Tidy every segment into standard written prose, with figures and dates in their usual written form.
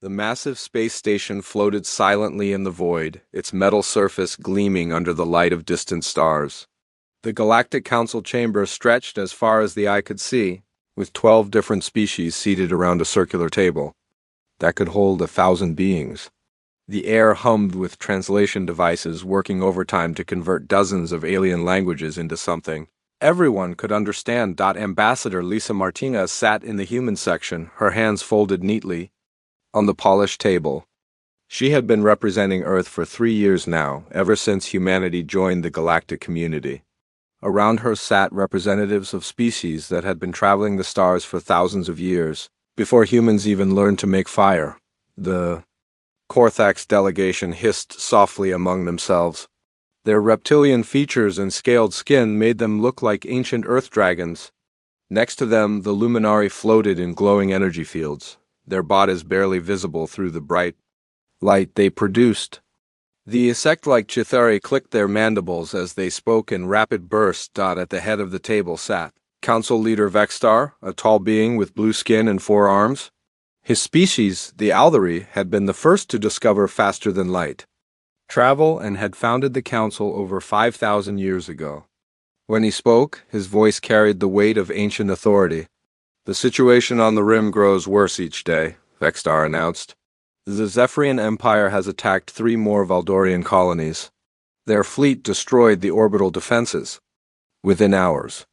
The massive space station floated silently in the void, its metal surface gleaming under the light of distant stars. The Galactic Council chamber stretched as far as the eye could see, with 12 different species seated around a circular table that could hold 1,000 beings. The air hummed with translation devices working overtime to convert dozens of alien languages into something everyone could understand. Ambassador Lisa Martinez sat in the human section, her hands folded neatly on the polished table. She had been representing Earth for 3 years now, ever since humanity joined the galactic community. Around her sat representatives of species that had been traveling the stars for thousands of years, before humans even learned to make fire. The Corthax delegation hissed softly among themselves. Their reptilian features and scaled skin made them look like ancient earth dragons. Next to them, the Luminari floated in glowing energy fields, their bodies barely visible through the bright light they produced. The insect-like Chithari clicked their mandibles as they spoke in rapid bursts. At the head of the table sat Council Leader Vexstar, a tall being with blue skin and 4 arms. His species, the Aldari, had been the first to discover faster-than-light travel and had founded the Council over 5,000 years ago. When he spoke, his voice carried the weight of ancient authority. "The situation on the rim grows worse each day," Vexstar announced. "The Zephyrian Empire has attacked 3 more Valdorian colonies. Their fleet destroyed the orbital defenses within hours.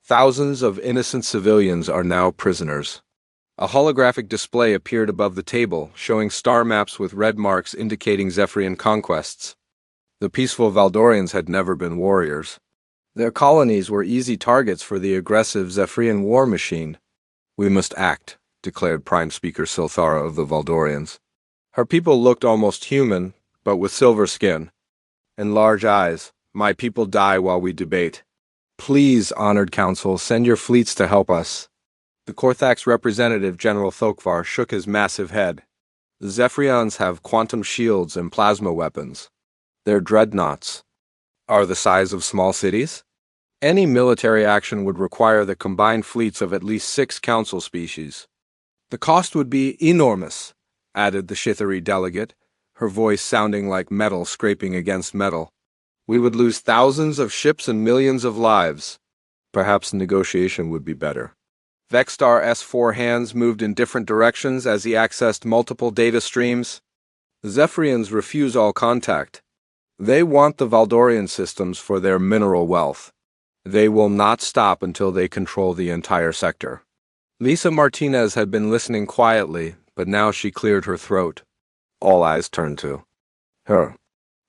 Thousands of innocent civilians are now prisoners." A holographic display appeared above the table, showing star maps with red marks indicating Zephyrian conquests. The peaceful Valdorians had never been warriors. Their colonies were easy targets for the aggressive Zephyrian war machine. "We must act," declared Prime Speaker Silthara of the Valdorians. Her people looked almost human, but with silver skin and large eyes. "My people die while we debate. Please, Honored Council, send your fleets to help us." The Corthax representative, General Thokvar, shook his massive head. "The Zephyrians have quantum shields and plasma weapons. Their dreadnoughts are the size of small cities. Any military action would require the combined fleets of at least 6 council species. The cost would be enormous," added the Chithari delegate, her voice sounding like metal scraping against metal. "We would lose thousands of ships and millions of lives. Perhaps negotiation would be better." Vexstar's 4 hands moved in different directions as he accessed multiple data streams. "The Zephyrians refuse all contact. They want the Valdorian systems for their mineral wealth. They will not stop until they control the entire sector." Lisa Martinez had been listening quietly, but now she cleared her throat. All eyes turned to her.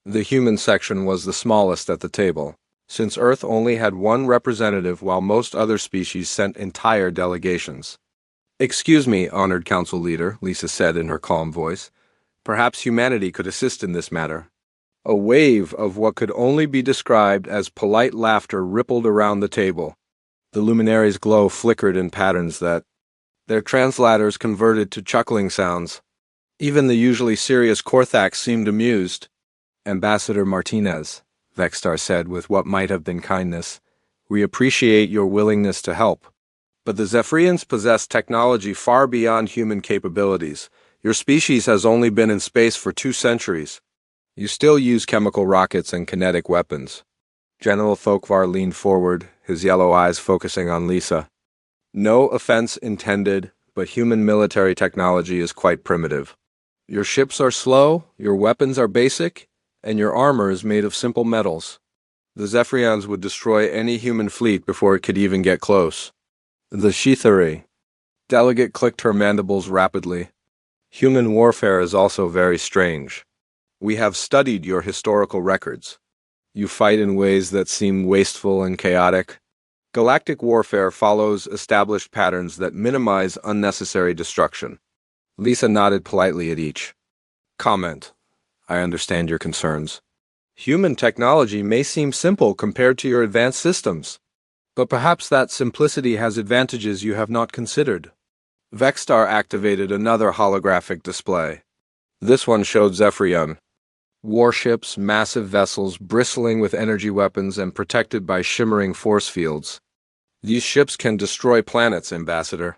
The human section was the smallest at the table, since Earth only had 1 representative while most other species sent entire delegations. "Excuse me, Honored Council Leader," Lisa said in her calm voice. "Perhaps humanity could assist in this matter." A wave of what could only be described as polite laughter rippled around the table. The luminaries' glow flickered in patterns that their translators converted to chuckling sounds. Even the usually serious Corthax seemed amused. "Ambassador Martinez," Vexstar said with what might have been kindness, "we appreciate your willingness to help. But the Zephyrians possess technology far beyond human capabilities. Your species has only been in space for 2 centuries. You still use chemical rockets and kinetic weapons." General Thokvar leaned forward, his yellow eyes focusing on Lisa. "No offense intended, but human military technology is quite primitive. Your ships are slow, your weapons are basic, and your armor is made of simple metals. The Zephyrians would destroy any human fleet before it could even get close." The Chithari delegate clicked her mandibles rapidly. "Human warfare is also very strange. We have studied your historical records. You fight in ways that seem wasteful and chaotic. Galactic warfare follows established patterns that minimize unnecessary destruction." Lisa nodded politely at each. Comment: "I understand your concerns. Human technology may seem simple compared to your advanced systems, but perhaps that simplicity has advantages you have not considered." Vexstar activated another holographic display. This one showed Zephyrian warships, massive vessels bristling with energy weapons and protected by shimmering force fields. "These ships can destroy planets, Ambassador.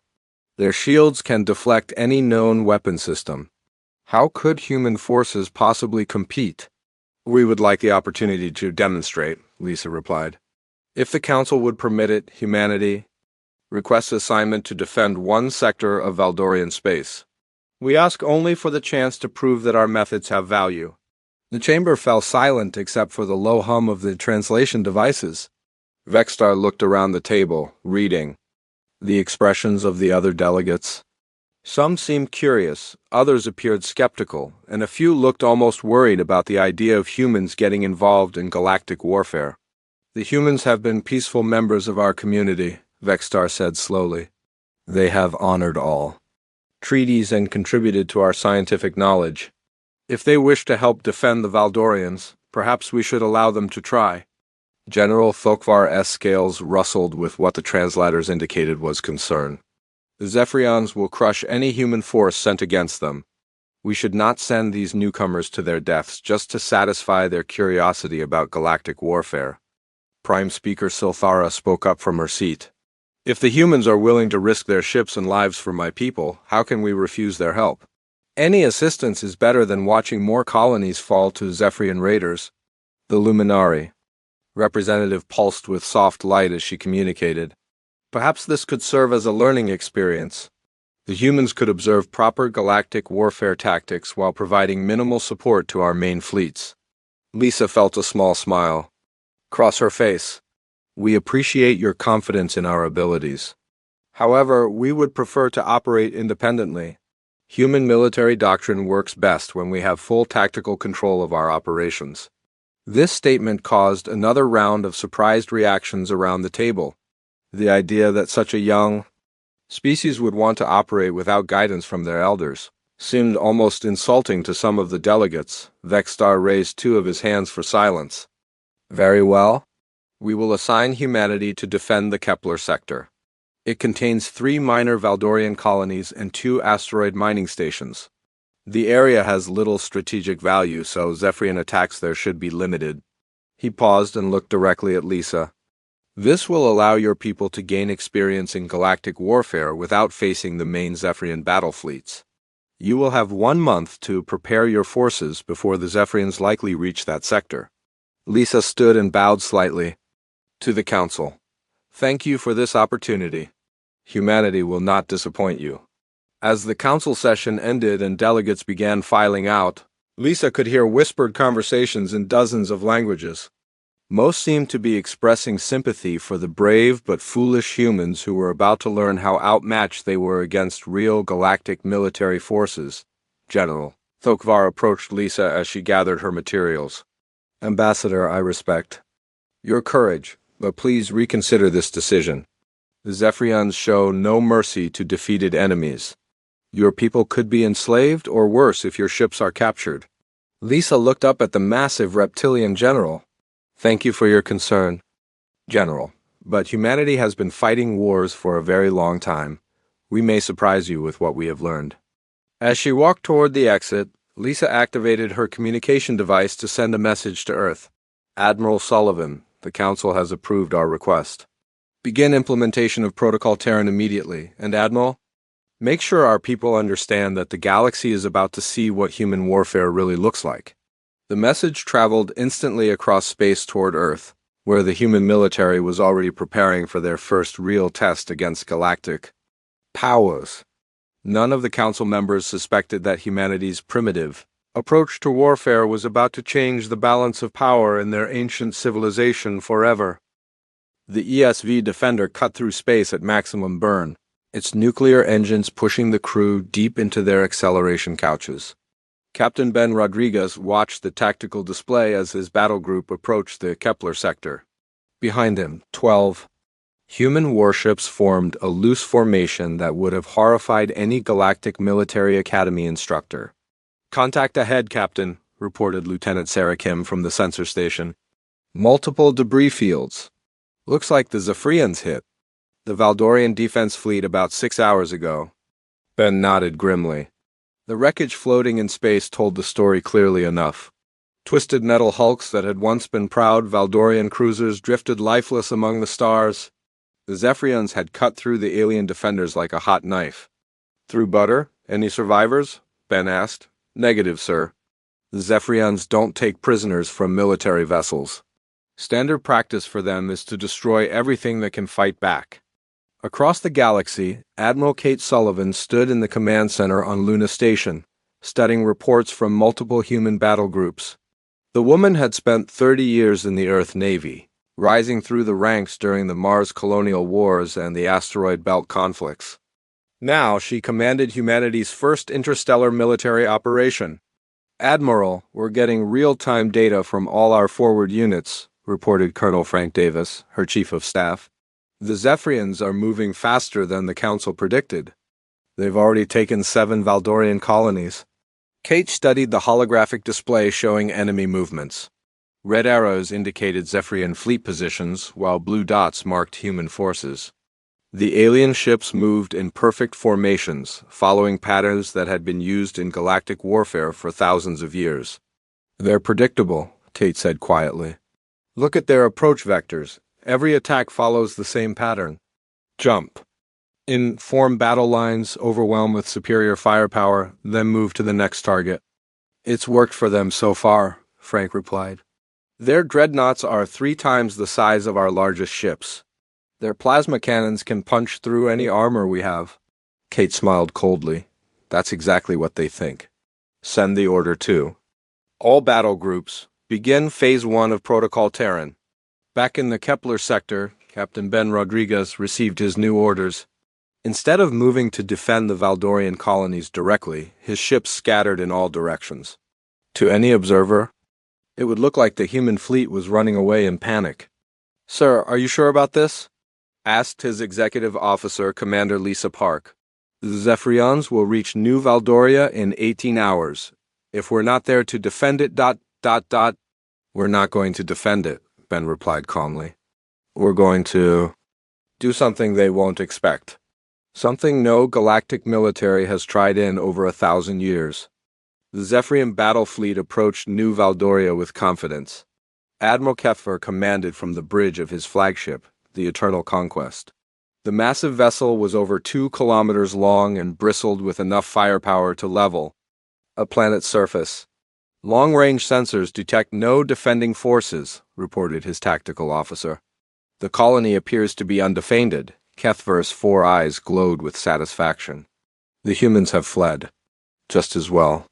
Their shields can deflect any known weapon system. How could human forces possibly compete? We would like the opportunity to demonstrate, Lisa replied. If the Council would permit it, humanity requests assignment to defend one sector of Valdorian space. We ask only for the chance to prove that our methods have value. The chamber fell silent except for the low hum of the translation devices. Vextar looked around the table, reading the expressions of the other delegates. Some seemed curious, others appeared skeptical, and a few looked almost worried about the idea of humans getting involved in galactic warfare. The humans have been peaceful members of our community, Vextar said slowly. They have honored all treaties and contributed to our scientific knowledge. If they wish to help defend the Valdorians, perhaps we should allow them to try. General Thokvar scales rustled with what the translators indicated was concern. The Zephyrians will crush any human force sent against them. We should not send these newcomers to their deaths just to satisfy their curiosity about galactic warfare. Prime Speaker Silthara spoke up from her seat. If the humans are willing to risk their ships and lives for my people, how can we refuse their help? Any assistance is better than watching more colonies fall to Zephyrian raiders. The Luminari. Representative pulsed with soft light as she communicated. Perhaps this could serve as a learning experience. The humans could observe proper galactic warfare tactics while providing minimal support to our main fleets. Lisa felt a small smile cross her face. We appreciate your confidence in our abilities. However, we would prefer to operate independently. Human military doctrine works best when we have full tactical control of our operations. This statement caused another round of surprised reactions around the table. The idea that such a young species would want to operate without guidance from their elders seemed almost insulting to some of the delegates. Vextar raised two of his hands for silence. Very well. We will assign humanity to defend the Kepler sector. It contains 3 minor Valdorian colonies and 2 asteroid mining stations. The area has little strategic value, so Zephyrian attacks there should be limited. He paused and looked directly at Lisa. This will allow your people to gain experience in galactic warfare without facing the main Zephyrian battle fleets. You will have 1 month to prepare your forces before the Zephyrians likely reach that sector. Lisa stood and bowed slightly. To the Council. Thank you for this opportunity. Humanity will not disappoint you. As the council session ended and delegates began filing out, Lisa could hear whispered conversations in dozens of languages. Most seemed to be expressing sympathy for the brave but foolish humans who were about to learn how outmatched they were against real galactic military forces. General Thokvar approached Lisa as she gathered her materials. Ambassador, I respect your courage, but please reconsider this decision. The Zephyrians show no mercy to defeated enemies. Your people could be enslaved or worse if your ships are captured. Lisa looked up at the massive reptilian general. Thank you for your concern, General, but humanity has been fighting wars for a very long time. We may surprise you with what we have learned. As she walked toward the exit, Lisa activated her communication device to send a message to Earth. Admiral Sullivan, the Council has approved our request. Begin implementation of Protocol Terran immediately, and Admiral, make sure our people understand that the galaxy is about to see what human warfare really looks like. The message traveled instantly across space toward Earth, where the human military was already preparing for their first real test against galactic powers. None of the Council members suspected that humanity's primitive approach to warfare was about to change the balance of power in their ancient civilization forever. The ESV Defender cut through space at maximum burn, its nuclear engines pushing the crew deep into their acceleration couches. Captain Ben Rodriguez watched the tactical display as his battle group approached the Kepler sector. Behind him, 12 human warships formed a loose formation that would have horrified any Galactic Military Academy instructor. Contact ahead, Captain, reported Lieutenant Sarah Kim from the sensor station. Multiple debris fields. Looks like the Zephyrians hit the Valdorian defense fleet about 6 hours ago. Ben nodded grimly. The wreckage floating in space told the story clearly enough. Twisted metal hulks that had once been proud Valdorian cruisers drifted lifeless among the stars. The Zephyrians had cut through the alien defenders like a hot knife. Through butter? Any survivors? Ben asked. Negative, sir. The Zephyrians don't take prisoners from military vessels. Standard practice for them is to destroy everything that can fight back. Across the galaxy, Admiral Kate Sullivan stood in the command center on Luna Station, studying reports from multiple human battle groups. The woman had spent 30 years in the Earth Navy, rising through the ranks during the Mars colonial wars and the asteroid belt conflicts. Now she commanded humanity's first interstellar military operation. Admiral, we're getting real-time data from all our forward units, reported Colonel Frank Davis, her chief of staff. The Zephyrians are moving faster than the Council predicted. They've already taken 7 Valdorian colonies. Kate studied the holographic display showing enemy movements. Red arrows indicated Zephyrian fleet positions, while blue dots marked human forces. The alien ships moved in perfect formations, following patterns that had been used in galactic warfare for thousands of years. They're predictable, Kate said quietly. Look at their approach vectors. Every attack follows the same pattern. Jump. Form battle lines, overwhelm with superior firepower, then move to the next target. It's worked for them so far, Frank replied. Their dreadnoughts are 3 times the size of our largest ships. Their plasma cannons can punch through any armor we have. Kate smiled coldly. That's exactly what they think. Send the order to all battle groups. Begin Phase 1 of Protocol Terran. Back in the Kepler sector, Captain Ben Rodriguez received his new orders. Instead of moving to defend the Valdorian colonies directly, his ships scattered in all directions. To any observer, it would look like the human fleet was running away in panic. Sir, are you sure about this? Asked his executive officer, Commander Lisa Park. The Zephyrians will reach New Valdoria in 18 hours. If we're not there to defend it, We're not going to defend it, Ben replied calmly. We're going to do something they won't expect. Something no galactic military has tried in over 1,000 years. The Zephyrian battle fleet approached New Valdoria with confidence. Admiral Keffer commanded from the bridge of his flagship, the Eternal Conquest. The massive vessel was over 2 kilometers long and bristled with enough firepower to level a planet's surface. Long-range sensors detect no defending forces, reported his tactical officer. The colony appears to be undefended. Kethver's 4 eyes glowed with satisfaction. The humans have fled. Just as well.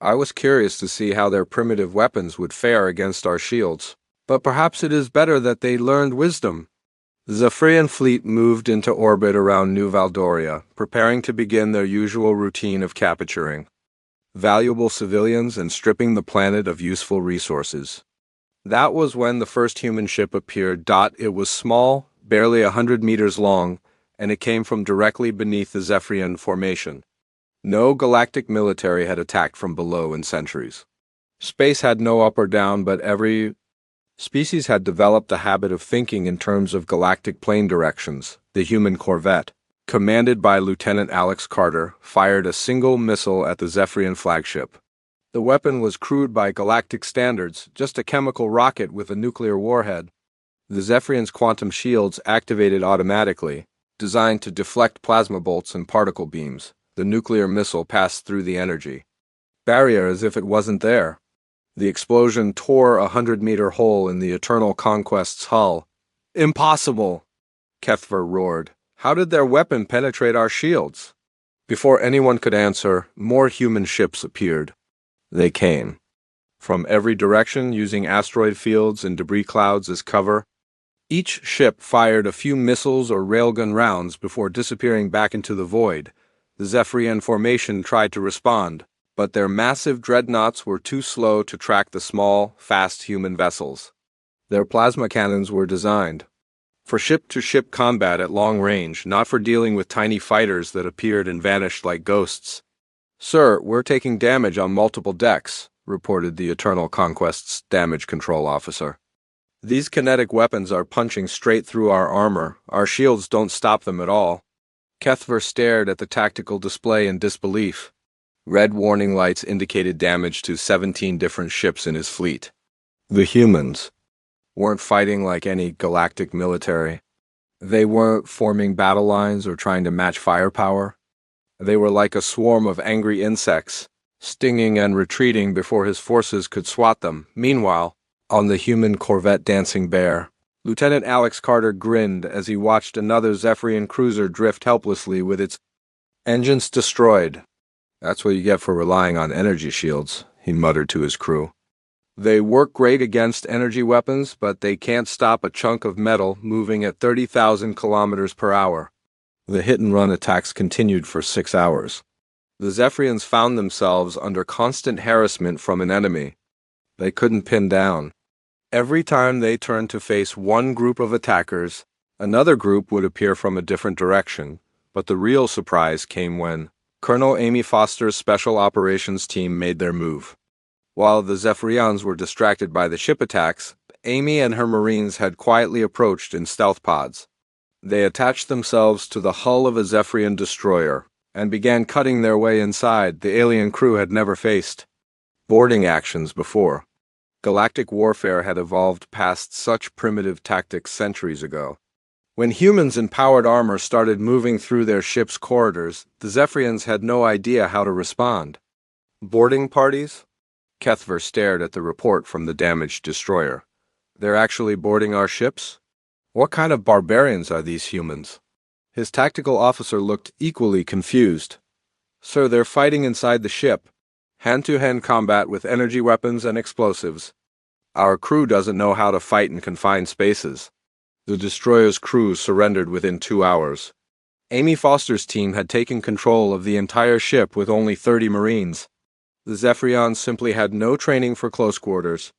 I was curious to see how their primitive weapons would fare against our shields, but perhaps it is better that they learned wisdom. The Zephyrian fleet moved into orbit around New Valdoria, preparing to begin their usual routine of capturing valuable civilians and stripping the planet of useful resources. That was when the first human ship appeared. It was small, barely 100 meters long, and it came from directly beneath the Zephyrian formation. No galactic military had attacked from below in centuries. Space had no up or down, but every species had developed a habit of thinking in terms of galactic plane directions. The human corvette, commanded by Lieutenant Alex Carter, fired a single missile at the Zephyrian flagship. The weapon was crude by galactic standards, just a chemical rocket with a nuclear warhead. The Zephyrian's quantum shields activated automatically, designed to deflect plasma bolts and particle beams. The nuclear missile passed through the energy barrier as if it wasn't there. The explosion tore a 100-meter hole in the Eternal Conquest's hull. Impossible! Kethver roared. How did their weapon penetrate our shields? Before anyone could answer, more human ships appeared. They came. From every direction, using asteroid fields and debris clouds as cover. Each ship fired a few missiles or railgun rounds before disappearing back into the void. The Zephyrian formation tried to respond, but their massive dreadnoughts were too slow to track the small, fast human vessels. Their plasma cannons were designed for ship-to-ship combat at long range, not for dealing with tiny fighters that appeared and vanished like ghosts. Sir, we're taking damage on multiple decks, reported the Eternal Conquest's damage control officer. These kinetic weapons are punching straight through our armor. Our shields don't stop them at all. Kethver stared at the tactical display in disbelief. Red warning lights indicated damage to 17 different ships in his fleet. The humans weren't fighting like any galactic military. They weren't forming battle lines or trying to match firepower. They were like a swarm of angry insects, stinging and retreating before his forces could swat them. Meanwhile, on the human corvette Dancing Bear, Lieutenant Alex Carter grinned as he watched another Zephyrian cruiser drift helplessly with its engines destroyed. "That's what you get for relying on energy shields," he muttered to his crew. "They work great against energy weapons, but they can't stop a chunk of metal moving at 30,000 kilometers per hour." The hit-and-run attacks continued for 6 hours. The Zephyrians found themselves under constant harassment from an enemy they couldn't pin down. Every time they turned to face one group of attackers, another group would appear from a different direction. But the real surprise came when Colonel Amy Foster's Special Operations team made their move. While the Zephyrians were distracted by the ship attacks, Amy and her Marines had quietly approached in stealth pods. They attached themselves to the hull of a Zephyrian destroyer and began cutting their way inside the alien crew had never faced boarding actions before. Galactic warfare had evolved past such primitive tactics centuries ago. When humans in powered armor started moving through their ship's corridors, the Zephyrians had no idea how to respond. "Boarding parties?" Kethver stared at the report from the damaged destroyer. "They're actually boarding our ships? What kind of barbarians are these humans?" His tactical officer looked equally confused. "Sir, they're fighting inside the ship. Hand-to-hand combat with energy weapons and explosives. Our crew doesn't know how to fight in confined spaces." The destroyer's crew surrendered within 2 hours. Amy Foster's team had taken control of the entire ship with only 30 Marines. The Zephyrians simply had no training for close quarters.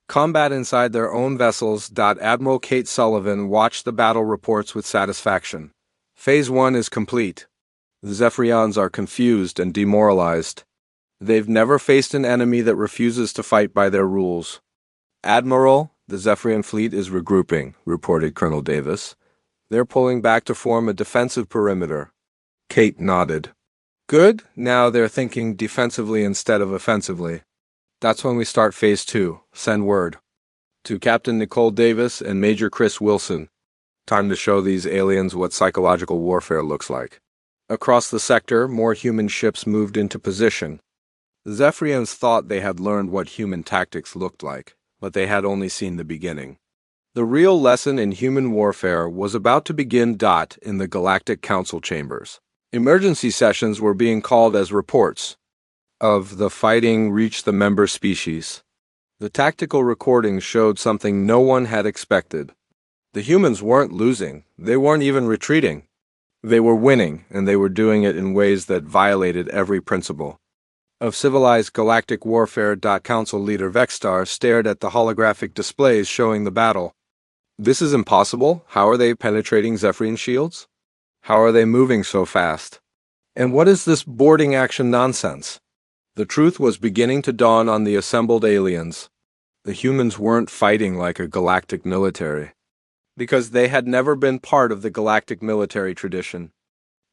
Combat inside their own vessels. Admiral Kate Sullivan watched the battle reports with satisfaction. "Phase 1 is complete. The Zephyrians are confused and demoralized. They've never faced an enemy that refuses to fight by their rules." "Admiral, the Zephyrian fleet is regrouping," reported Colonel Davis. "They're pulling back to form a defensive perimeter." Kate nodded. "Good, now they're thinking defensively instead of offensively. That's when we start Phase 2. Send word." To Captain Nicole Davis and Major Chris Wilson. "Time to show these aliens what psychological warfare looks like." Across the sector, more human ships moved into position. The Zephyrians thought they had learned what human tactics looked like, but they had only seen the beginning. The real lesson in human warfare was about to begin. In the Galactic Council chambers, emergency sessions were being called as reports of the fighting reached the member species. The tactical recordings showed something no one had expected. The humans weren't losing, they weren't even retreating. They were winning, and they were doing it in ways that violated every principle of civilized galactic warfare. Council leader Vexstar stared at the holographic displays showing the battle. "This is impossible. How are they penetrating Zephyrian shields? How are they moving so fast? And what is this boarding action nonsense?" The truth was beginning to dawn on the assembled aliens. The humans weren't fighting like a galactic military, because they had never been part of the galactic military tradition.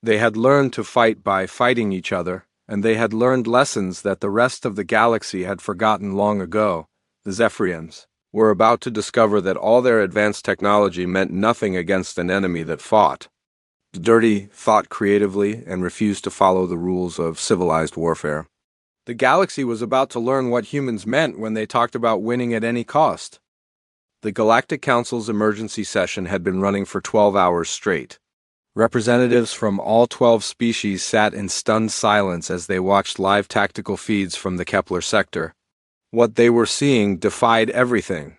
They had learned to fight by fighting each other, and they had learned lessons that the rest of the galaxy had forgotten long ago. The Zephyrians were about to discover that all their advanced technology meant nothing against an enemy that fought. The dirty thought creatively and refused to follow the rules of civilized warfare. The galaxy was about to learn what humans meant when they talked about winning at any cost. The Galactic Council's emergency session had been running for 12 hours straight. Representatives from all 12 species sat in stunned silence as they watched live tactical feeds from the Kepler sector. What they were seeing defied everything.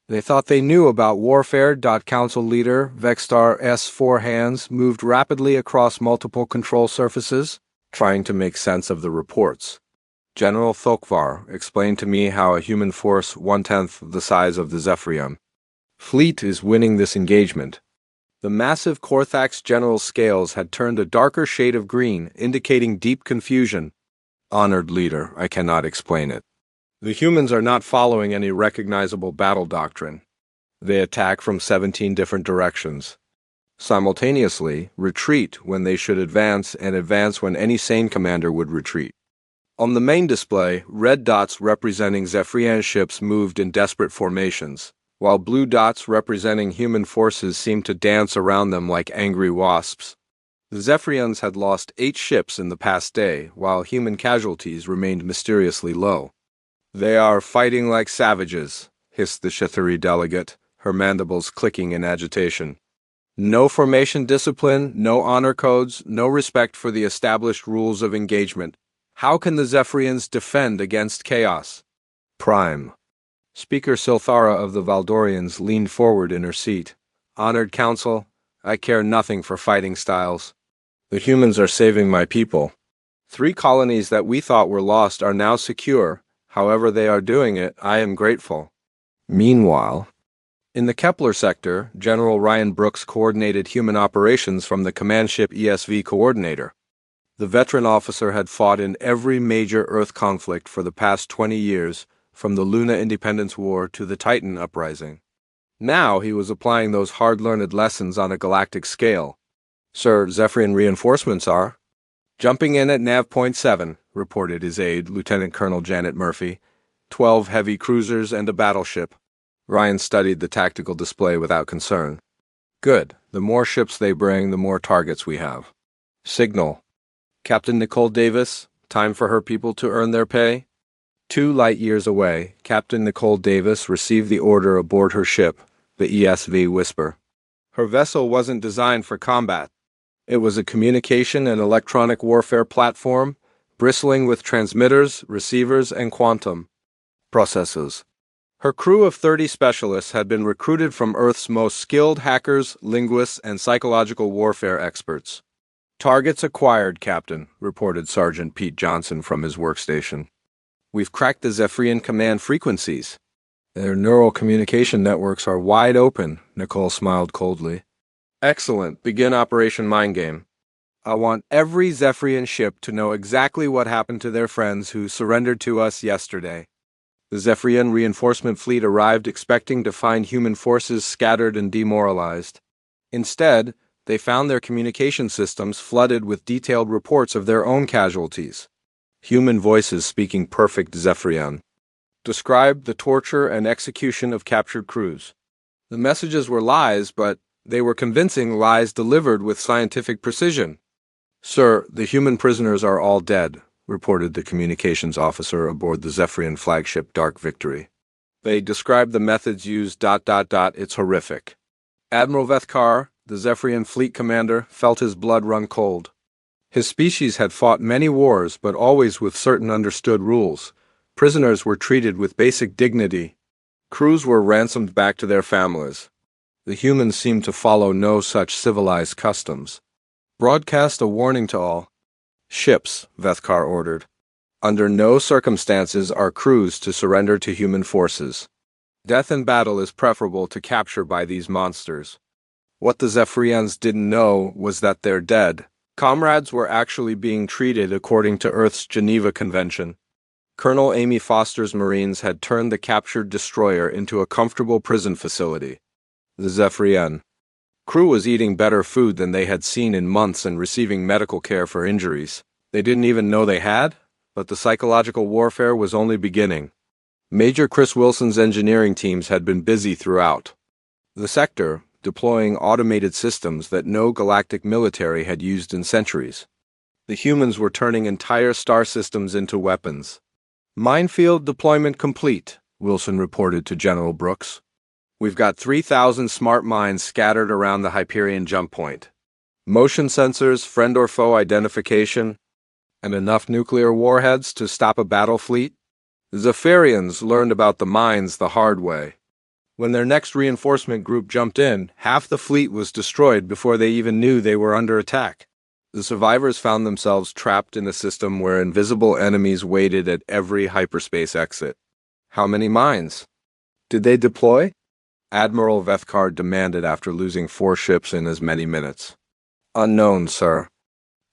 They thought they knew about warfare. Council leader Vexstar S. Four Hands moved rapidly across multiple control surfaces, trying to make sense of the reports. "General Thokvar explained to me how a human force 1/10 the size of the Zephyrian fleet is winning this engagement." The massive Korthax general's scales had turned a darker shade of green, indicating deep confusion. "Honored leader, I cannot explain it. The humans are not following any recognizable battle doctrine. They attack from 17 different directions. Simultaneously, retreat when they should advance, and advance when any sane commander would retreat." On the main display, red dots representing Zephyrian ships moved in desperate formations, while blue dots representing human forces seemed to dance around them like angry wasps. The Zephyrians had lost 8 ships in the past day, while human casualties remained mysteriously low. "They are fighting like savages," hissed the Shithari delegate, her mandibles clicking in agitation. "No formation discipline, no honor codes, no respect for the established rules of engagement. How can the Zephyrians defend against chaos?" Prime. Speaker Silthara of the Valdorians leaned forward in her seat. "Honored Council, I care nothing for fighting styles. The humans are saving my people. 3 colonies that we thought were lost are now secure. However they are doing it, I am grateful." Meanwhile, in the Kepler sector, General Ryan Brooks coordinated human operations from the command ship ESV Coordinator. The veteran officer had fought in every major Earth conflict for the past 20 years, from the Luna Independence War to the Titan Uprising. Now he was applying those hard-learned lessons on a galactic scale. "Sir, Zephyrian reinforcements are jumping in at Nav Point 7, reported his aide, Lieutenant Colonel Janet Murphy. 12 heavy cruisers and a battleship. Ryan studied the tactical display without concern. "Good. The more ships they bring, the more targets we have." Signal. "Captain Nicole Davis, time for her people to earn their pay." 2 light years away, Captain Nicole Davis received the order aboard her ship, the ESV Whisper. Her vessel wasn't designed for combat. It was a communication and electronic warfare platform, bristling with transmitters, receivers, and quantum processors. Her crew of 30 specialists had been recruited from Earth's most skilled hackers, linguists, and psychological warfare experts. "Targets acquired, Captain," reported Sergeant Pete Johnson from his workstation. "We've cracked the Zephyrian command frequencies. Their neural communication networks are wide open," Nicole smiled coldly. "Excellent. Begin Operation Mind Game. I want every Zephyrian ship to know exactly what happened to their friends who surrendered to us yesterday." The Zephyrian reinforcement fleet arrived expecting to find human forces scattered and demoralized. Instead, they found their communication systems flooded with detailed reports of their own casualties. Human voices speaking perfect Zephyrian described the torture and execution of captured crews. The messages were lies, but they were convincing lies delivered with scientific precision. "Sir, the human prisoners are all dead," reported the communications officer aboard the Zephyrian flagship Dark Victory. "They described the methods used. It's horrific." Admiral Vethkar, the Zephyrian fleet commander, felt his blood run cold. His species had fought many wars, but always with certain understood rules. Prisoners were treated with basic dignity. Crews were ransomed back to their families. The humans seemed to follow no such civilized customs. "Broadcast a warning to all ships," Vethkar ordered. "Under no circumstances are crews to surrender to human forces. Death in battle is preferable to capture by these monsters." What the Zephyrians didn't know was that their dead comrades were actually being treated according to Earth's Geneva Convention. Colonel Amy Foster's Marines had turned the captured destroyer into a comfortable prison facility. The Zephyrian crew was eating better food than they had seen in months and receiving medical care for injuries they didn't even know they had, but the psychological warfare was only beginning. Major Chris Wilson's engineering teams had been busy throughout the sector, deploying automated systems that no galactic military had used in centuries. The humans were turning entire star systems into weapons. "Minefield deployment complete," Wilson reported to General Brooks. "We've got 3,000 smart mines scattered around the Hyperion jump point. Motion sensors, friend or foe identification, and enough nuclear warheads to stop a battle fleet." The Zephyrians learned about the mines the hard way. When their next reinforcement group jumped in, half the fleet was destroyed before they even knew they were under attack. The survivors found themselves trapped in a system where invisible enemies waited at every hyperspace exit. "How many mines? Did they deploy?" Admiral Vethkar demanded after losing 4 ships in as many minutes. "Unknown, sir.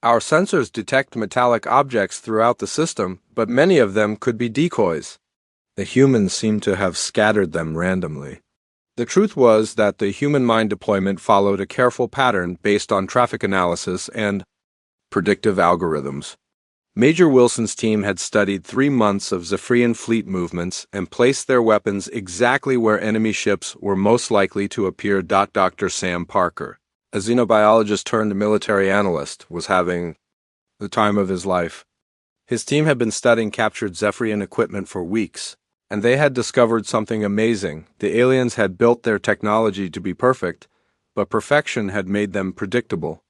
Our sensors detect metallic objects throughout the system, but many of them could be decoys. The humans seem to have scattered them randomly." The truth was that the human mine deployment followed a careful pattern based on traffic analysis and predictive algorithms. Major Wilson's team had studied 3 months of Zephyrian fleet movements and placed their weapons exactly where enemy ships were most likely to appear. Dr. Sam Parker, a xenobiologist turned military analyst, was having the time of his life. His team had been studying captured Zephyrian equipment for weeks, and they had discovered something amazing. The aliens had built their technology to be perfect, but perfection had made them predictable.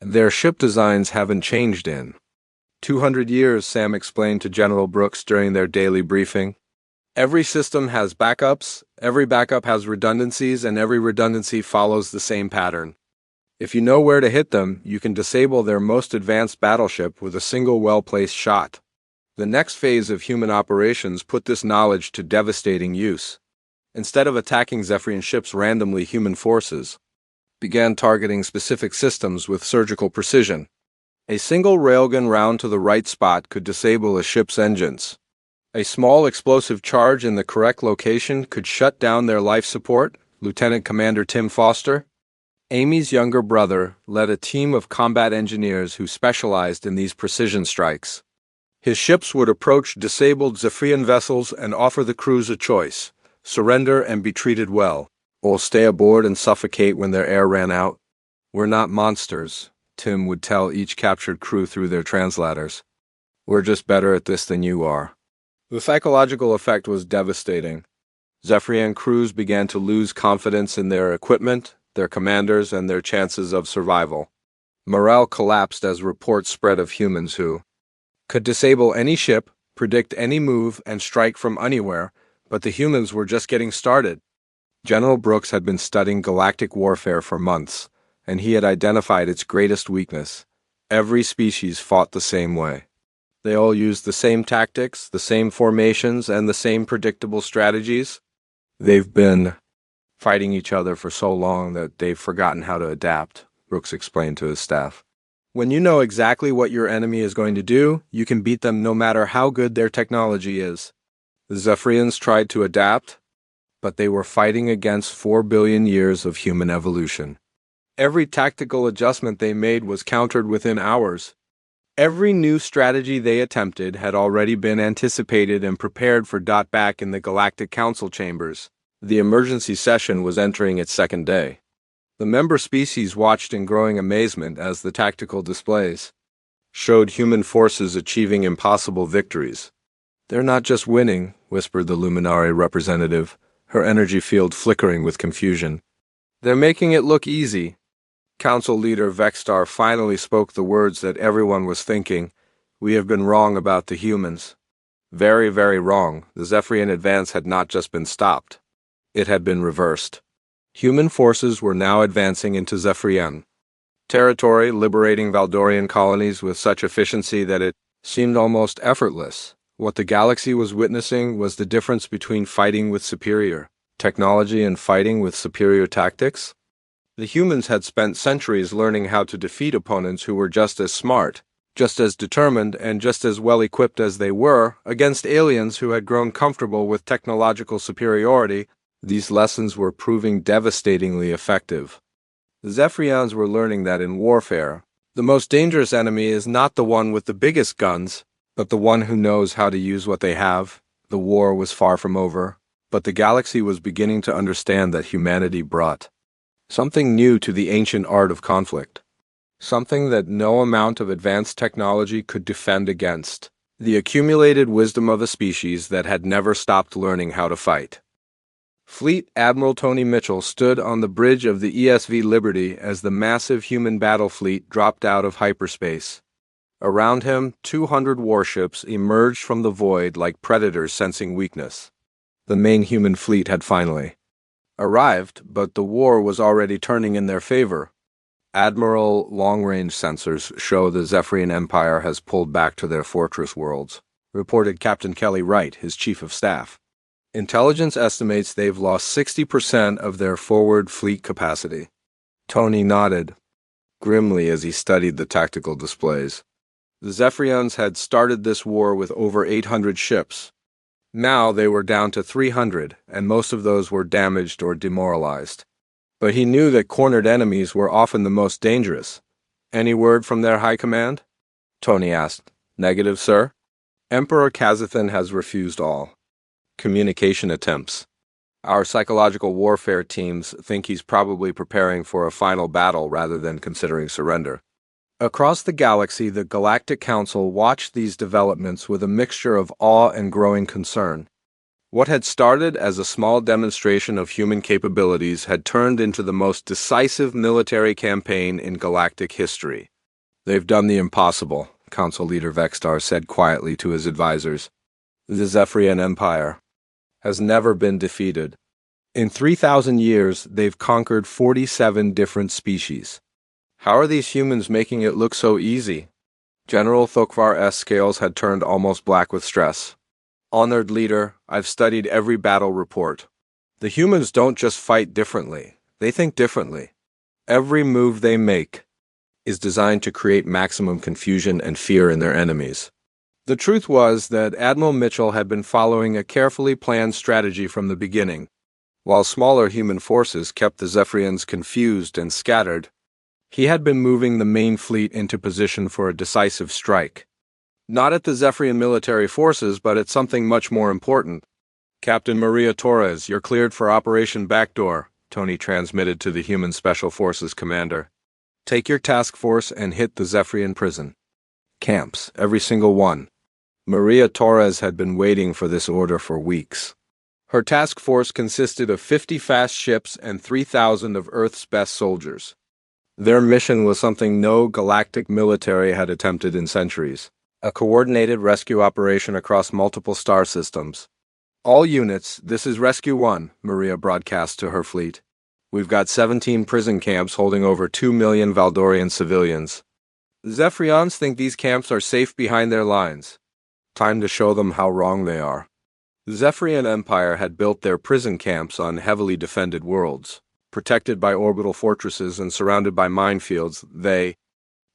Their ship designs haven't changed in 200 years, Sam explained to General Brooks during their daily briefing. Every system has backups, every backup has redundancies, and every redundancy follows the same pattern. If you know where to hit them, you can disable their most advanced battleship with a single well-placed shot. The next phase of human operations put this knowledge to devastating use. Instead of attacking Zephyrian ships randomly, human forces began targeting specific systems with surgical precision. A single railgun round to the right spot could disable a ship's engines. A small explosive charge in the correct location could shut down their life support, Lieutenant Commander Tim Foster. Amy's younger brother led a team of combat engineers who specialized in these precision strikes. His ships would approach disabled Zephyrian vessels and offer the crews a choice: surrender and be treated well, or stay aboard and suffocate when their air ran out. "We're not monsters," Tim would tell each captured crew through their translators. "We're just better at this than you are." The psychological effect was devastating. Zephyrian crews began to lose confidence in their equipment, their commanders, and their chances of survival. Morale collapsed as reports spread of humans who could disable any ship, predict any move, and strike from anywhere, but the humans were just getting started. General Brooks had been studying galactic warfare for months, and he had identified its greatest weakness. Every species fought the same way. They all used the same tactics, the same formations, and the same predictable strategies. They've been fighting each other for so long that they've forgotten how to adapt, Brooks explained to his staff. When you know exactly what your enemy is going to do, you can beat them no matter how good their technology is. The Zephyrians tried to adapt, but they were fighting against 4 billion years of human evolution. Every tactical adjustment they made was countered within hours. Every new strategy they attempted had already been anticipated and prepared for. Back in the Galactic Council chambers, the emergency session was entering its second day. The member species watched in growing amazement as the tactical displays showed human forces achieving impossible victories. "They're not just winning," whispered the Luminari representative, her energy field flickering with confusion. "They're making it look easy." Council leader Vexstar finally spoke the words that everyone was thinking. "We have been wrong about the humans." Very, very wrong. The Zephyrian advance had not just been stopped. It had been reversed. Human forces were now advancing into Zephyrian territory, liberating Valdorian colonies with such efficiency that it seemed almost effortless. What the galaxy was witnessing was the difference between fighting with superior technology and fighting with superior tactics. The humans had spent centuries learning how to defeat opponents who were just as smart, just as determined, and just as well equipped as they were, against aliens who had grown comfortable with technological superiority. These lessons were proving devastatingly effective. The Zephyrians were learning that in warfare, the most dangerous enemy is not the one with the biggest guns, but the one who knows how to use what they have. The war was far from over, but the galaxy was beginning to understand that humanity brought something new to the ancient art of conflict, something that no amount of advanced technology could defend against: the accumulated wisdom of a species that had never stopped learning how to fight. Fleet Admiral Tony Mitchell stood on the bridge of the ESV Liberty as the massive human battle fleet dropped out of hyperspace. Around him, 200 warships emerged from the void like predators sensing weakness. The main human fleet had finally arrived, but the war was already turning in their favor. Admiral long-range sensors show the Zephyrian Empire has pulled back to their fortress worlds, reported Captain Kelly Wright, his chief of staff. Intelligence estimates they've lost 60% of their forward fleet capacity. Tony nodded grimly as he studied the tactical displays. The Zephyrians had started this war with over 800 ships. Now they were down to 300, and most of those were damaged or demoralized. But he knew that cornered enemies were often the most dangerous. "Any word from their high command?" Tony asked. "Negative, sir. Emperor Kazathan has refused all communication attempts. Our psychological warfare teams think he's probably preparing for a final battle rather than considering surrender. Across the galaxy, the Galactic Council watched these developments with a mixture of awe and growing concern. What had started as a small demonstration of human capabilities had turned into the most decisive military campaign in galactic history. "They've done the impossible," Council Leader Vextar said quietly to his advisors. "The Zephyrian Empire has never been defeated. In 3,000 years, they've conquered 47 different species. How are these humans making it look so easy?" General Thokvar S. Scales had turned almost black with stress. "Honored leader, I've studied every battle report. The humans don't just fight differently, they think differently. Every move they make is designed to create maximum confusion and fear in their enemies." The truth was that Admiral Mitchell had been following a carefully planned strategy from the beginning. While smaller human forces kept the Zephyrians confused and scattered, he had been moving the main fleet into position for a decisive strike. Not at the Zephyrian military forces, but at something much more important. "Captain Maria Torres, you're cleared for Operation Backdoor," Tony transmitted to the Human Special Forces commander. "Take your task force and hit the Zephyrian prison camps, every single one." Maria Torres had been waiting for this order for weeks. Her task force consisted of 50 fast ships and 3,000 of Earth's best soldiers. Their mission was something no galactic military had attempted in centuries: a coordinated rescue operation across multiple star systems. "All units, this is Rescue 1, Maria broadcast to her fleet. "We've got 17 prison camps holding over 2 million Valdorian civilians. The Zephyrians think these camps are safe behind their lines. Time to show them how wrong they are." The Zephyrian Empire had built their prison camps on heavily defended worlds, protected by orbital fortresses and surrounded by minefields. They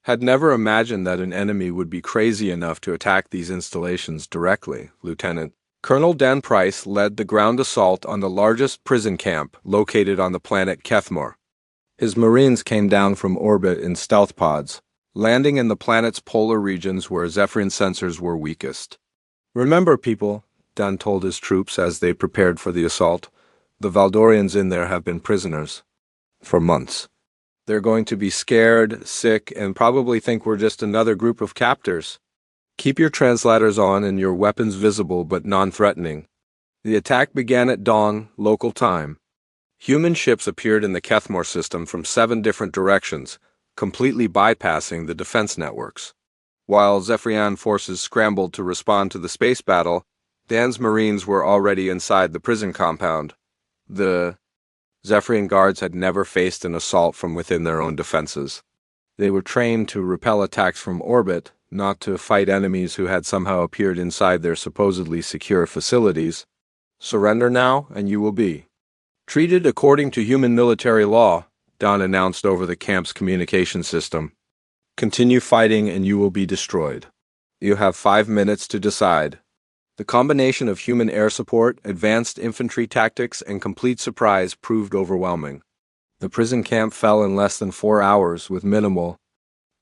had never imagined that an enemy would be crazy enough to attack these installations directly. Lieutenant Colonel Dan Price led the ground assault on the largest prison camp located on the planet Kethmor. His Marines came down from orbit in stealth pods, landing in the planet's polar regions where Zephyrian sensors were weakest. "Remember, people," Dan told his troops as they prepared for the assault, "the Valdorians in there have been prisoners for months. They're going to be scared, sick, and probably think we're just another group of captors. Keep your translators on and your weapons visible but non-threatening." The attack began at dawn, local time. Human ships appeared in the Kethmor system from 7 different directions, completely bypassing the defense networks. While Zephyrian forces scrambled to respond to the space battle, Dan's Marines were already inside the prison compound. The Zephyrian guards had never faced an assault from within their own defenses. They were trained to repel attacks from orbit, not to fight enemies who had somehow appeared inside their supposedly secure facilities. "Surrender now, and you will be treated according to human military law," Don announced over the camp's communication system. "Continue fighting and you will be destroyed. You have 5 minutes to decide." The combination of human air support, advanced infantry tactics, and complete surprise proved overwhelming. The prison camp fell in less than 4 hours with minimal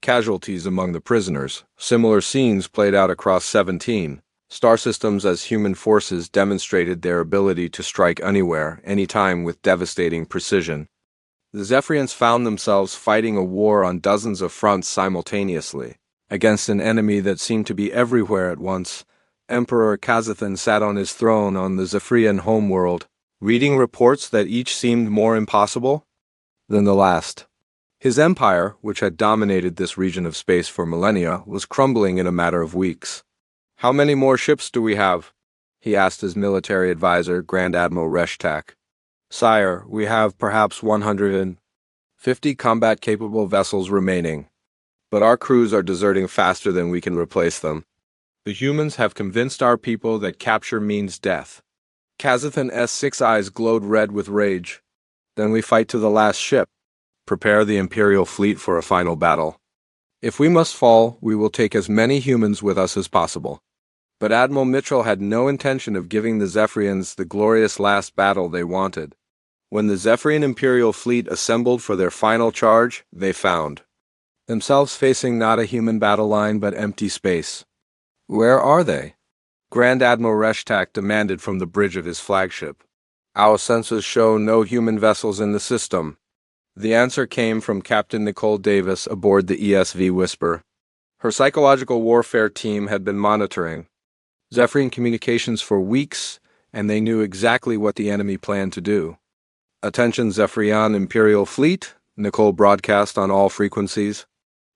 casualties among the prisoners. Similar scenes played out across 17 star systems as human forces demonstrated their ability to strike anywhere, anytime with devastating precision. The Zephyrians found themselves fighting a war on dozens of fronts simultaneously, against an enemy that seemed to be everywhere at once. Emperor Kazathan sat on his throne on the Zephyrian homeworld, reading reports that each seemed more impossible than the last. His empire, which had dominated this region of space for millennia, was crumbling in a matter of weeks. "How many more ships do we have?" he asked his military advisor, Grand Admiral Reshtak. "Sire, we have perhaps 150 combat-capable vessels remaining, but our crews are deserting faster than we can replace them. The humans have convinced our people that capture means death." Kazathan's 6 eyes glowed red with rage. "Then we fight to the last ship. Prepare the Imperial fleet for a final battle. If we must fall, we will take as many humans with us as possible." But Admiral Mitchell had no intention of giving the Zephyrians the glorious last battle they wanted. When the Zephyrian Imperial fleet assembled for their final charge, they found themselves facing not a human battle line but empty space. "Where are they?" Grand Admiral Reshtak demanded from the bridge of his flagship. Our sensors show no human vessels in the system. The answer came from Captain Nicole Davis aboard the ESV Whisper. Her psychological warfare team had been monitoring Zephyrian communications for weeks, and they knew exactly what the enemy planned to do. "Attention Zephyrian Imperial Fleet," Nicole broadcast on all frequencies.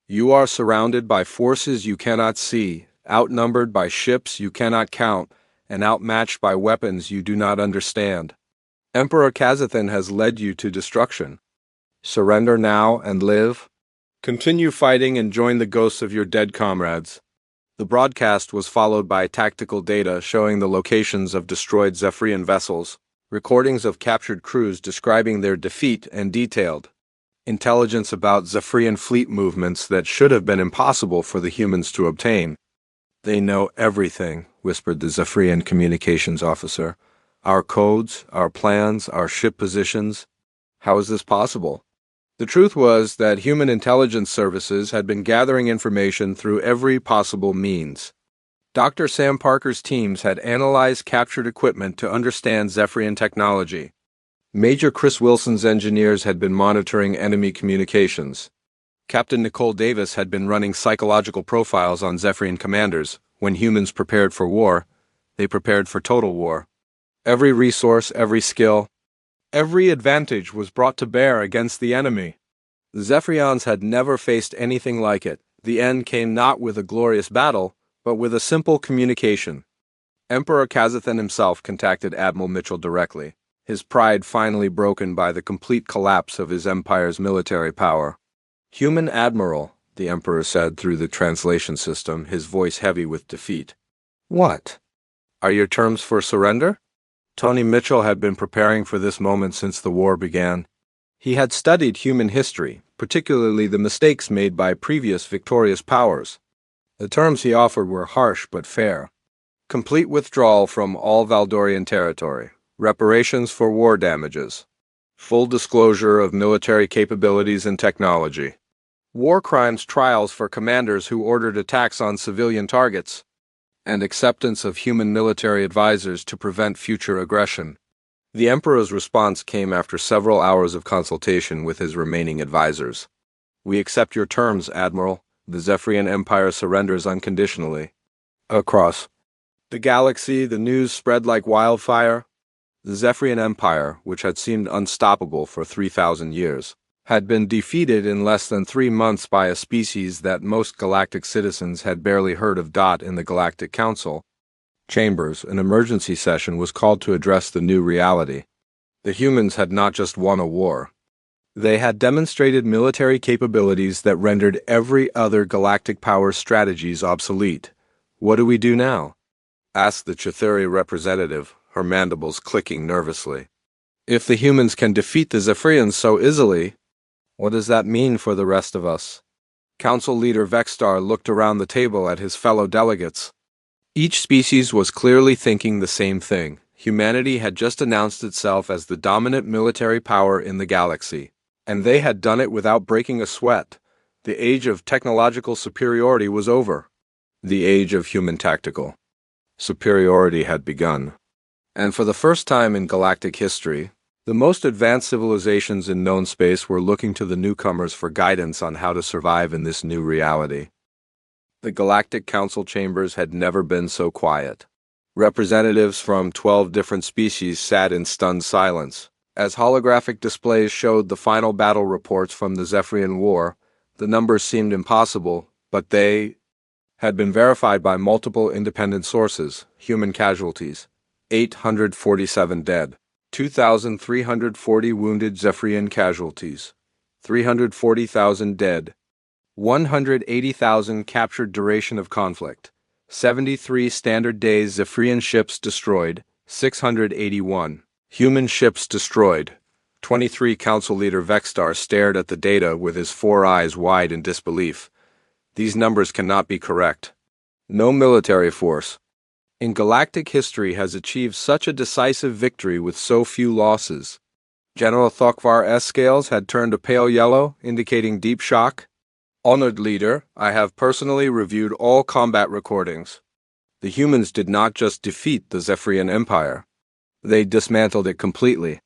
"You are surrounded by forces you cannot see, outnumbered by ships you cannot count, and outmatched by weapons you do not understand. Emperor Kazathan has led you to destruction. Surrender now and live. Continue fighting and join the ghosts of your dead comrades." The broadcast was followed by tactical data showing the locations of destroyed Zephyrian vessels, recordings of captured crews describing their defeat, and detailed intelligence about Zephyrian fleet movements that should have been impossible for the humans to obtain. "They know everything," whispered the Zephyrian communications officer. "Our codes, our plans, our ship positions. How is this possible?" The truth was that human intelligence services had been gathering information through every possible means. Dr. Sam Parker's teams had analyzed captured equipment to understand Zephyrian technology. Major Chris Wilson's engineers had been monitoring enemy communications. Captain Nicole Davis had been running psychological profiles on Zephyrian commanders. When humans prepared for war, they prepared for total war. Every resource, every skill, every advantage was brought to bear against the enemy. The Zephyrians had never faced anything like it. The end came not with a glorious battle, but with a simple communication. Emperor Kazathan himself contacted Admiral Mitchell directly, his pride finally broken by the complete collapse of his empire's military power. "Human Admiral," the Emperor said through the translation system, his voice heavy with defeat. "What? Are your terms for surrender?" Tony Mitchell had been preparing for this moment since the war began. He had studied human history, particularly the mistakes made by previous victorious powers. The terms he offered were harsh but fair. Complete withdrawal from all Valdorian territory, reparations for war damages, full disclosure of military capabilities and technology, war crimes trials for commanders who ordered attacks on civilian targets, and acceptance of human military advisors to prevent future aggression. The Emperor's response came after several hours of consultation with his remaining advisors. "We accept your terms, Admiral. The Zephyrian Empire surrenders unconditionally." Across the galaxy, the news spread like wildfire. The Zephyrian Empire, which had seemed unstoppable for 3,000 years, had been defeated in less than 3 months by a species that most galactic citizens had barely heard of. In the Galactic Council chambers, an emergency session was called to address the new reality. The humans had not just won a war. They had demonstrated military capabilities that rendered every other galactic power's strategies obsolete. "What do we do now?" asked the Chthuri representative, her mandibles clicking nervously. "If the humans can defeat the Zephyrians so easily, what does that mean for the rest of us?" Council leader Vexstar looked around the table at his fellow delegates. Each species was clearly thinking the same thing. Humanity had just announced itself as the dominant military power in the galaxy, and they had done it without breaking a sweat. The age of technological superiority was over. The age of human tactical superiority had begun. And for the first time in galactic history, the most advanced civilizations in known space were looking to the newcomers for guidance on how to survive in this new reality. The Galactic Council chambers had never been so quiet. Representatives from 12 different species sat in stunned silence. As holographic displays showed the final battle reports from the Zephyrian War, the numbers seemed impossible, but they had been verified by multiple independent sources. Human casualties: 847 dead. 2,340 wounded Zephyrian casualties, 340,000 dead, 180,000 captured. Duration of conflict: 73 standard days. Zephyrian ships destroyed, 681. Human ships destroyed, 23. Council leader Vexstar stared at the data with his 4 eyes wide in disbelief. These numbers cannot be correct. No military force in galactic history has achieved such a decisive victory with so few losses. General Thokvar S. Scales had turned a pale yellow, indicating deep shock. "Honored leader, I have personally reviewed all combat recordings. The humans did not just defeat the Zephyrian Empire. They dismantled it completely.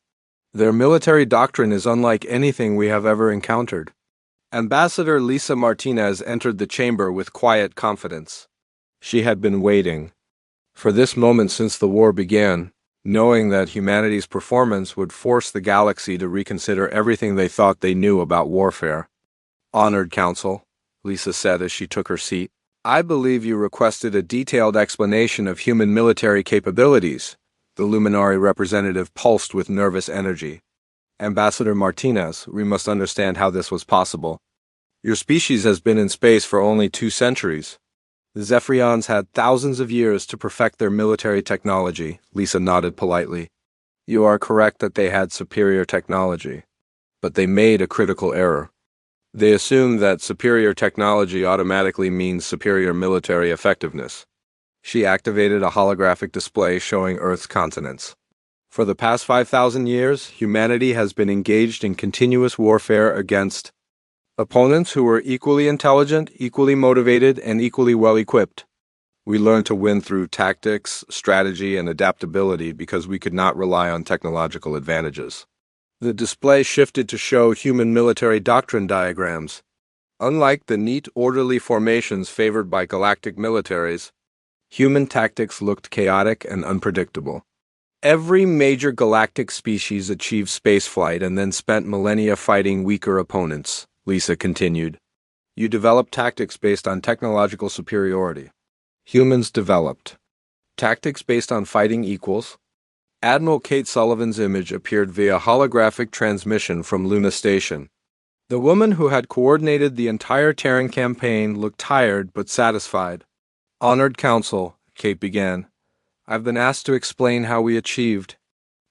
Their military doctrine is unlike anything we have ever encountered. Ambassador Lisa Martinez entered the chamber with quiet confidence. She had been waiting for this moment since the war began, knowing that humanity's performance would force the galaxy to reconsider everything they thought they knew about warfare. "Honored Council," Lisa said as she took her seat, "I believe you requested a detailed explanation of human military capabilities." The luminary representative pulsed with nervous energy. "Ambassador Martinez, we must understand how this was possible. Your species has been in space for only 2 centuries. The Zephyrians had thousands of years to perfect their military technology," Lisa nodded politely. "You are correct that they had superior technology. But they made a critical error. They assumed that superior technology automatically means superior military effectiveness." She activated a holographic display showing Earth's continents. "For the past 5,000 years, humanity has been engaged in continuous warfare against opponents who were equally intelligent, equally motivated, and equally well-equipped. We learned to win through tactics, strategy, and adaptability because we could not rely on technological advantages." The display shifted to show human military doctrine diagrams. Unlike the neat, orderly formations favored by galactic militaries, human tactics looked chaotic and unpredictable. Every major galactic species achieved spaceflight and then spent millennia fighting weaker opponents, Lisa continued. "You developed tactics based on technological superiority. Humans developed tactics based on fighting equals." Admiral Kate Sullivan's image appeared via holographic transmission from Luna Station. The woman who had coordinated the entire Terran campaign looked tired but satisfied. "Honored Council," Kate began, "I've been asked to explain how we achieved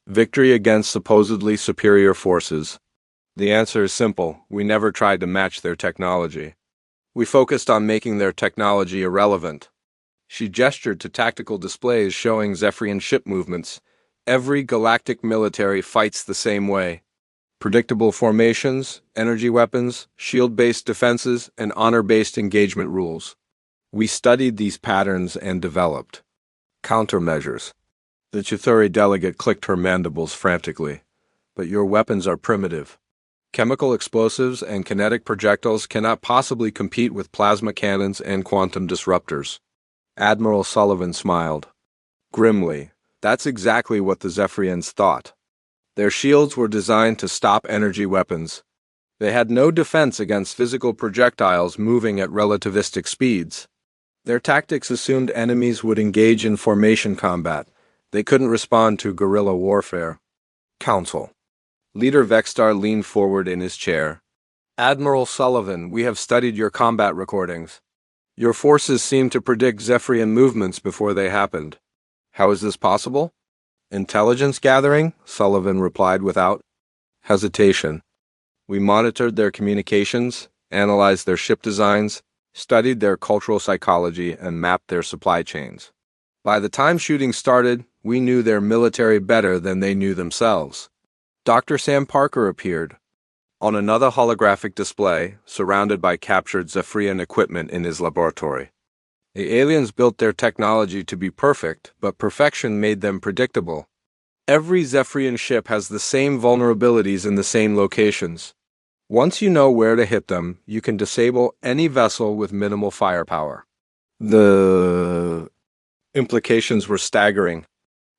victory against supposedly superior forces. The answer is simple. We never tried to match their technology. We focused on making their technology irrelevant." She gestured to tactical displays showing Zephyrian ship movements. Every galactic military fights the same way. Predictable formations, energy weapons, shield-based defenses, and honor-based engagement rules. We studied these patterns and developed countermeasures. The Chithuri delegate clicked her mandibles frantically. "But your weapons are primitive. Chemical explosives and kinetic projectiles cannot possibly compete with plasma cannons and quantum disruptors." Admiral Sullivan smiled grimly. "That's exactly what the Zephyrians thought. Their shields were designed to stop energy weapons. They had no defense against physical projectiles moving at relativistic speeds. Their tactics assumed enemies would engage in formation combat. They couldn't respond to guerrilla warfare." "Council." Leader Vexstar leaned forward in his chair. "Admiral Sullivan, we have studied your combat recordings. Your forces seem to predict Zephyrian movements before they happened. How is this possible?" "Intelligence gathering," Sullivan replied without hesitation. "We monitored their communications, analyzed their ship designs, studied their cultural psychology, and mapped their supply chains. By the time shooting started, we knew their military better than they knew themselves." Dr. Sam Parker appeared on another holographic display, surrounded by captured Zephyrian equipment in his laboratory. "The aliens built their technology to be perfect, but perfection made them predictable. Every Zephyrian ship has the same vulnerabilities in the same locations. Once you know where to hit them, you can disable any vessel with minimal firepower." The implications were staggering.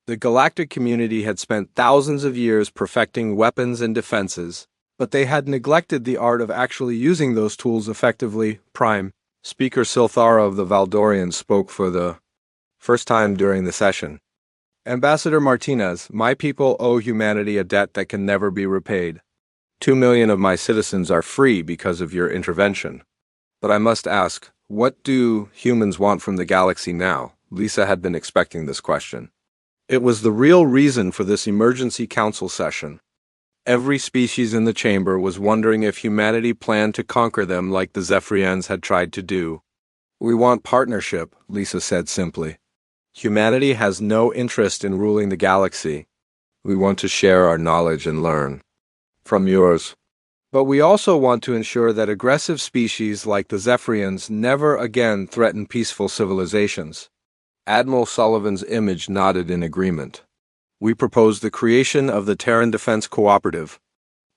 The galactic community had spent thousands of years perfecting weapons and defenses, but they had neglected the art of actually using those tools effectively. Prime Speaker Silthara of the Valdorians spoke for the first time during the session. "Ambassador Martinez, my people owe humanity a debt that can never be repaid. 2 million of my citizens are free because of your intervention. But I must ask, what do humans want from the galaxy now?" Lisa had been expecting this question. It was the real reason for this emergency council session. Every species in the chamber was wondering if humanity planned to conquer them like the Zephyrians had tried to do. "We want partnership," Lisa said simply. "Humanity has no interest in ruling the galaxy. We want to share our knowledge and learn from yours. But we also want to ensure that aggressive species like the Zephyrians never again threaten peaceful civilizations." Admiral Sullivan's image nodded in agreement. We propose the creation of the Terran Defense Cooperative.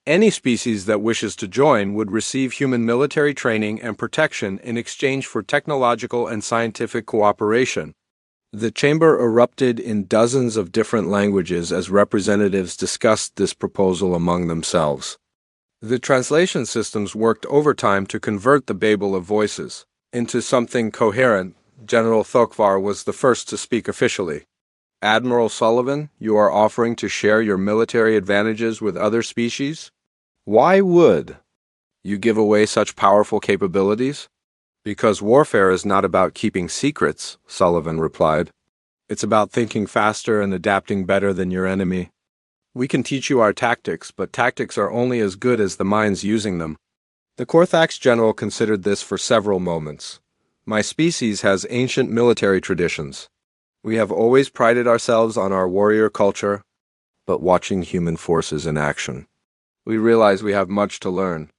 Any species that wishes to join would receive human military training and protection in exchange for technological and scientific cooperation. The chamber erupted in dozens of different languages as representatives discussed this proposal among themselves. The translation systems worked overtime to convert the babel of voices into something coherent. General Thokvar was the first to speak officially. Admiral Sullivan, you are offering to share your military advantages with other species? Why would you give away such powerful capabilities? Because warfare is not about keeping secrets, Sullivan replied. It's about thinking faster and adapting better than your enemy. We can teach you our tactics, but tactics are only as good as the minds using them. The Korthax general considered this for several moments. My species has ancient military traditions. We have always prided ourselves on our warrior culture, but watching human forces in action, we realize we have much to learn.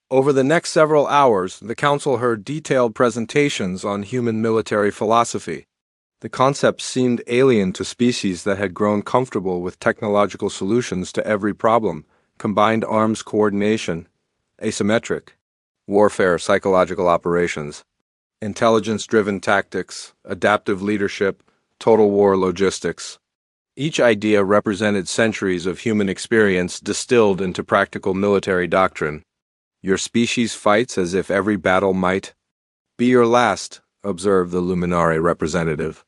Over the next several hours, the Council heard detailed presentations on human military philosophy. The concepts seemed alien to species that had grown comfortable with technological solutions to every problem: combined arms coordination, asymmetric warfare, psychological operations, intelligence-driven tactics, adaptive leadership, total war logistics. Each idea represented centuries of human experience distilled into practical military doctrine. Your species fights as if every battle might be your last, observed the Luminare representative.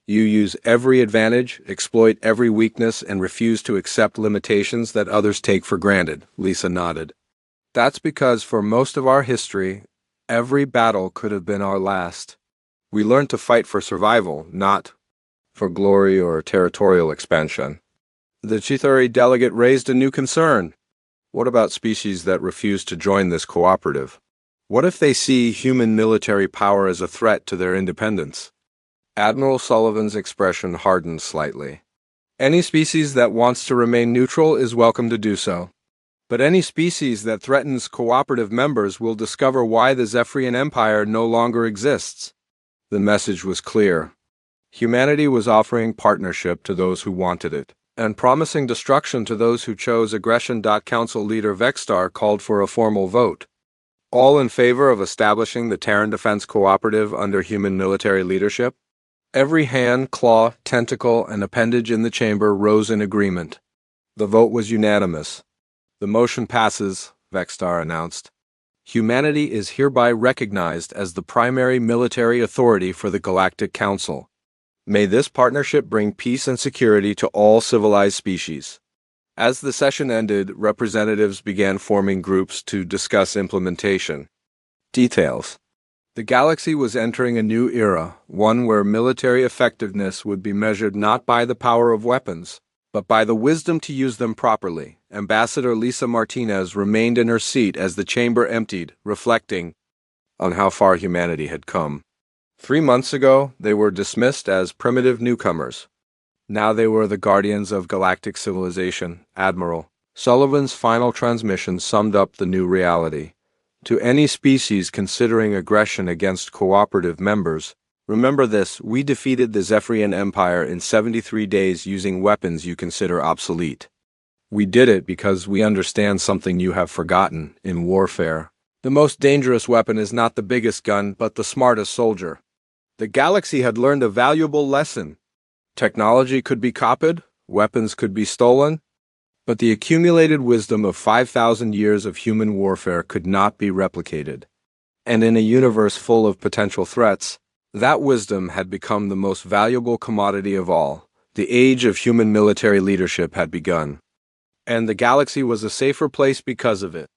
You use every advantage, exploit every weakness, and refuse to accept limitations that others take for granted, Lisa nodded. That's because for most of our history, every battle could have been our last. We learned to fight for survival, not for glory or territorial expansion. The Chithuri delegate raised a new concern. What about species that refuse to join this cooperative? What if they see human military power as a threat to their independence? Admiral Sullivan's expression hardened slightly. Any species that wants to remain neutral is welcome to do so. But any species that threatens cooperative members will discover why the Zephyrian Empire no longer exists. The message was clear. Humanity was offering partnership to those who wanted it, and promising destruction to those who chose aggression. Council leader Vexstar called for a formal vote. All in favor of establishing the Terran Defense Cooperative under human military leadership? Every hand, claw, tentacle, and appendage in the chamber rose in agreement. The vote was unanimous. The motion passes, Vexstar announced. Humanity is hereby recognized as the primary military authority for the Galactic Council. May this partnership bring peace and security to all civilized species. As the session ended, representatives began forming groups to discuss implementation. Details. The galaxy was entering a new era, one where military effectiveness would be measured not by the power of weapons, but by the wisdom to use them properly. Ambassador Lisa Martinez remained in her seat as the chamber emptied, reflecting on how far humanity had come. 3 months ago, they were dismissed as primitive newcomers. Now they were the guardians of galactic civilization. Admiral Sullivan's final transmission summed up the new reality. To any species considering aggression against cooperative members, remember this: we defeated the Zephyrian Empire in 73 days using weapons you consider obsolete. We did it because we understand something you have forgotten in warfare. The most dangerous weapon is not the biggest gun, but the smartest soldier. The galaxy had learned a valuable lesson. Technology could be copied, weapons could be stolen, but the accumulated wisdom of 5,000 years of human warfare could not be replicated. And in a universe full of potential threats, that wisdom had become the most valuable commodity of all. The age of human military leadership had begun. And the galaxy was a safer place because of it.